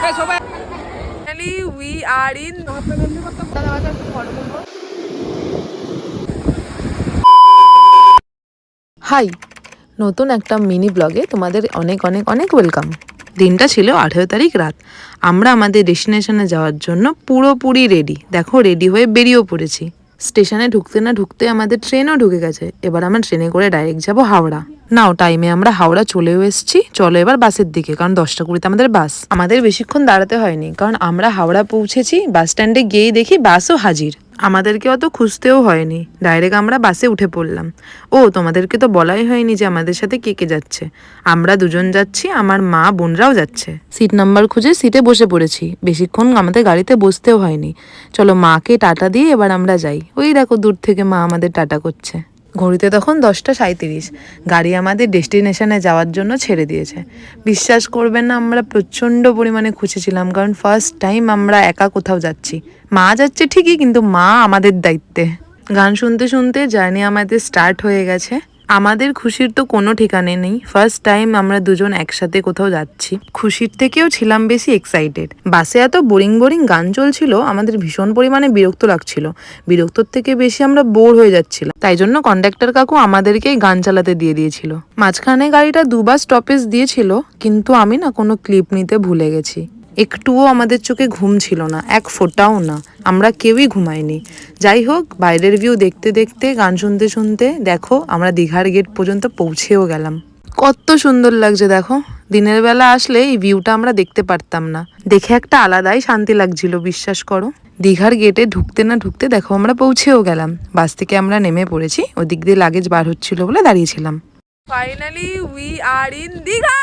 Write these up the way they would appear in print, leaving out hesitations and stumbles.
High, নতুন একটা mini ব্লগে তোমাদের অনেক অনেক অনেক ওয়েলকাম। দিনটা ছিল 18 তারিখ রাত। আমরা আমাদের ডেস্টিনেশনে যাওয়ার জন্য পুরোপুরি রেডি। দেখো, রেডি হয়ে বেরিয়েও পড়েছি। স্টেশনে ঢুকতে না ঢুকতে আমাদের ট্রেনও ঢুকে গেছে। এবার আমরা ট্রেনে করে ডাইরেক্ট যাব হাওড়া। নাও, টাইমে আমরা হাওড়া চলেও এসেছি। চলো এবার বাসের দিকে, কারণ 10টা 20-তে আমাদের বাস। আমাদের বেশিক্ষণ দাঁড়াতে হয়নি, কারণ আমরা হাওড়া পৌঁছেছি। বাস স্ট্যান্ডে গিয়েই দেখি বাসও হাজির। আমাদেরকে অত খুঁজতেও হয়নি, ডাইরেক্ট আমরা বাসে উঠে পড়লাম। ও, তোমাদেরকে তো বলাই হয়নি যে আমাদের সাথে কে কে যাচ্ছে। আমরা দুজন যাচ্ছি, আমার মা বোনরাও যাচ্ছে। সিট নাম্বার খুঁজে সিটে বসে পড়েছি। বেশিক্ষণ আমাদের গাড়িতে বসতেও হয়নি। চলো মাকে টাটা দিয়ে এবার আমরা যাই। ওই দেখো, দূর থেকে মা আমাদের টাটা করছে। ঘড়িতে তখন 10টা 37। গাড়ি আমাদের ডেস্টিনেশনে যাওয়ার জন্য ছেড়ে দিয়েছে। বিশ্বাস করবেন না, আমরা প্রচণ্ড পরিমাণে খুঁজেছিলাম, কারণ ফার্স্ট টাইম আমরা একা কোথাও যাচ্ছি। মা যাচ্ছে ঠিকই, কিন্তু মা আমাদের দায়িত্বে। গান শুনতে শুনতে জার্নি আমাদের স্টার্ট হয়ে গেছে। আমাদের খুশির তো কোনো ঠিকানে নেই। ফার্স্ট টাইম আমরা দুজন একসাথে কোথাও যাচ্ছি। খুশির থেকেও ছিলাম বেশি এক্সাইটেড। বাসে এত বোরিং বোরিং গান চলছিল, আমাদের ভীষণ পরিমাণে বিরক্ত লাগছিল। বিরক্তর থেকে বেশি আমরা বোর হয়ে যাচ্ছিলাম। তাই জন্য কন্ডাক্টর কাকু আমাদেরকেই গান চালাতে দিয়ে দিয়েছিল। মাঝখানে গাড়িটা দুবার স্টপেজ দিয়েছিল, কিন্তু আমি না কোনো ক্লিপ নিতে ভুলে গেছি। একটুও আমাদের চোখে ঘুম ছিল না, এক ফোঁটাও না। আমরা কেউই ঘুমাইনি। যাই হোক, বাইরের ভিউ দেখতে দেখতে গান শুনতে শুনতে দেখো আমরা দীঘার গেট পর্যন্ত পৌঁছেও গেলাম। কত সুন্দর লাগছে দেখো। দিনের বেলা আসলে এই ভিউটা আমরা দেখতে পারতাম না। দেখে একটা আলাদাই শান্তি লাগছিল, বিশ্বাস করো। দীঘার গেটে ঢুকতে না ঢুকতে দেখো আমরা পৌঁছেও গেলাম। বাস থেকে আমরা নেমে পড়েছি। ওদিক দিয়ে লাগেজ বার হচ্ছিল বলে দাঁড়িয়েছিলাম। Finally we are in Digha.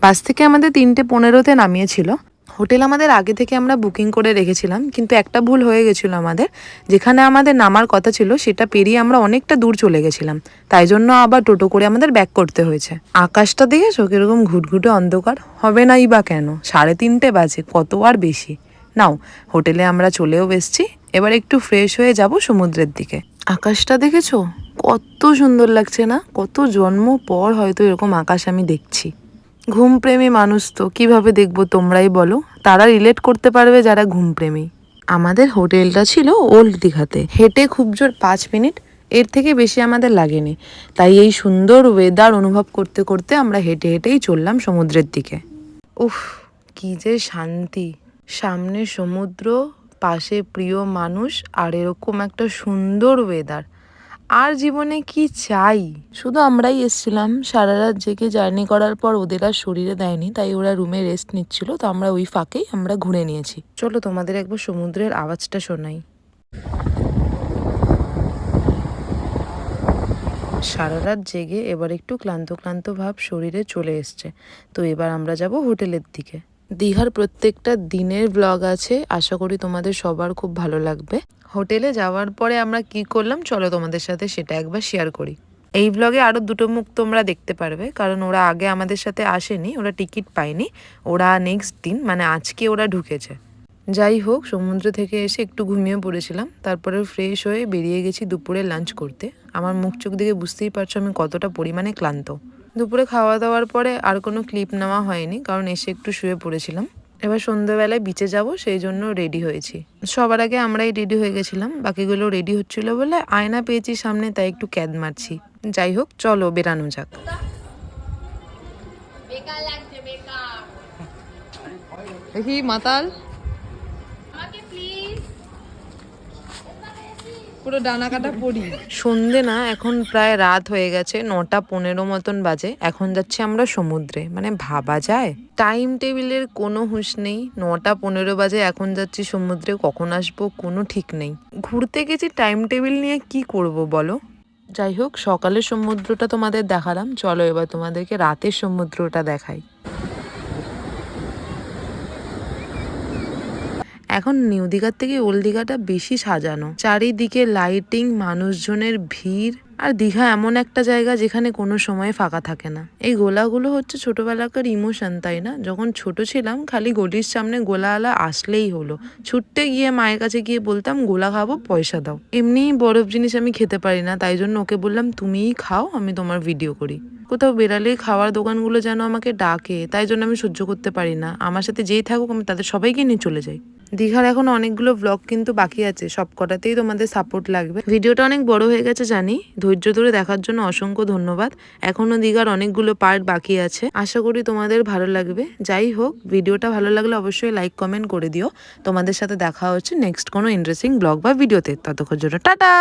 Bus থেকে আমাদের 3:15-তে নামিয়েছিল। হোটেল আমাদের আগে থেকে আমরা বুকিং করে রেখেছিলাম, কিন্তু একটা ভুল হয়ে গেছিলো আমাদের। যেখানে আমাদের নামার কথা ছিল সেটা পেরিয়ে আমরা অনেকটা দূর চলে গেছিলাম। তাই জন্য আবার টোটো করে আমাদের ব্যাক করতে হয়েছে। আকাশটা দেখেছো কিরকম ঘুটঘুটে অন্ধকার? হবে নাই বা কেন? 3:30 বাজে, কত আর বেশি। নাও, হোটেলে আমরা চলেও এসেছি। এবার একটু ফ্রেশ হয়ে যাব সমুদ্রের দিকে। আকাশটা দেখেছো কত সুন্দর লাগছে না? কত জন্ম পর হয়তো এরকম আকাশ আমি দেখছি। ঘুমপ্রেমী মানুষ তো কিভাবে দেখবো তোমরাই বলো। তারা রিলেট করতে পারবে যারা ঘুমপ্রেমী। আমাদের হোটেলটা ছিল ওল্ড দীঘাতে। হেঁটে খুব জোর 5 মিনিট, এর থেকে বেশি আমাদের লাগেনি। তাই এই সুন্দর ওয়েদার অনুভব করতে করতে আমরা হেঁটে হেঁটেই চললাম সমুদ্রের দিকে। উফ, কি যে শান্তি! সামনে সমুদ্র, পাশে প্রিয় মানুষ, আর এরকম একটা সুন্দর ওয়েদার। আর জীবনে কি চাই? শুধু আমরাই এসছিলাম। সারা রাত জেগে জার্নি করার পর ওদের আর শরীরে দেয়নি, তাই ওরা রুমে রেস্ট নিচ্ছিল। তো আমরা ওই ফাঁকেই আমরা ঘুরে নিয়েছি। চলো তোমাদের একবার সমুদ্রের আওয়াজটা শোনাই। সারা রাত জেগে এবার একটু ক্লান্ত ক্লান্ত ভাব শরীরে চলে এসছে। তো এবার আমরা যাব হোটেলের দিকে। দীঘার প্রত্যেকটা দিনের ব্লগ আছে, আশা করি তোমাদের সবার খুব ভালো লাগবে। হোটেলে যাওয়ার পরে আমরা কি করলাম চলো তোমাদের সাথে সেটা একবার শেয়ার করি। এই ব্লগে আরও দুটো মুখ তোমরা দেখতে পারবে, কারণ ওরা আগে আমাদের সাথে আসেনি, ওরা টিকিট পায়নি। ওরা নেক্সট দিন মানে আজকে ওরা ঢুকেছে। যাই হোক, সমুদ্র থেকে এসে একটু ঘুমিয়ে পড়েছিলাম। তারপরে ফ্রেশ হয়ে বেরিয়ে গেছি দুপুরে লাঞ্চ করতে। আমার মুখ চোখ দেখে বুঝতেই পারছো আমি কতটা পরিমাণে ক্লান্ত। দুপুরে খাওয়া দাওয়ার পরে আর কোনো ক্লিপ নেওয়া হয়নি, কারণ এসে একটু শুয়ে পড়েছিলাম। এবার সন্ধ্যাবেলায় বিচে যাব, সেই জন্য রেডি হয়েছি। সবার আগে আমরাই রেডি হয়ে গেছিলাম, বাকিগুলো রেডি হচ্ছিল বলে আয়না পেয়েছি সামনে, তাই একটু ক্যাদ মারছি। যাই হোক, চলো বেরানো যাক। দেখি মাতাল পুরো ডানা কাটা পড়ি। সন্ধে না, এখন প্রায় রাত হয়ে গেছে, 9:15 মতন বাজে। এখন যাচ্ছি আমরা সমুদ্রে। মানে ভাবা যায়? টাইম টেবিলের কোনো হুঁশ নেই। 9:15 বাজে, এখন যাচ্ছি সমুদ্রে। কখন আসবো কোনো ঠিক নেই। ঘুরতে গেছি, টাইম টেবিল নিয়ে কি করব বলো? যাই হোক, সকালের সমুদ্রটা তোমাদের দেখালাম। চলো এবার তোমাদেরকে রাতের সমুদ্রটা দেখাই। এখন নিউ দীঘার থেকে ওল্ড দীঘাটা বেশি সাজানো। চারিদিকে লাইটিং, মানুষজনের ভিড়। আর দীঘা এমন একটা জায়গা যেখানে কোনো সময় ফাঁকা থাকে না। এই গোলাগুলো হচ্ছে ছোটবেলাকার ইমোশন, তাই না? যখন ছোট ছিলাম খালি গলির সামনে গোলাওয়ালা আসলেই হলো, ছুটতে গিয়ে মায়ের কাছে গিয়ে বলতাম গোলা খাবো, পয়সা দাও। এমনিই বরফ জিনিস আমি খেতে পারি না, তাই জন্য ওকে বললাম তুমিই খাও, আমি তোমার ভিডিও করি। কোথাও বেরালেই খাওয়ার দোকানগুলো যেন আমাকে ডাকে, তাই জন্য আমি সহ্য করতে পারি না। আমার সাথে যেই থাকুক আমি তাদের সবাইকে নিয়ে চলে যাই। দীঘার এখন অনেকগুলো ব্লগ কিন্তু বাকি আছে, সব কটাতেই তোমাদের সাপোর্ট লাগবে। ভিডিওটা অনেক বড় হয়ে গেছে জানি, ধৈর্য ধরে দেখার জন্য অসংখ্য ধন্যবাদ। এখনো দীঘার অনেকগুলো পার্ট বাকি আছে, আশা করি তোমাদের ভালো লাগবে। যাই হোক, ভিডিওটা ভালো লাগলে অবশ্যই লাইক কমেন্ট করে দিও। তোমাদের সাথে দেখা হচ্ছে নেক্সট কোনো ইন্টারেস্টিং ব্লগ বা ভিডিওতে। ততক্ষণ জন্য টাটা।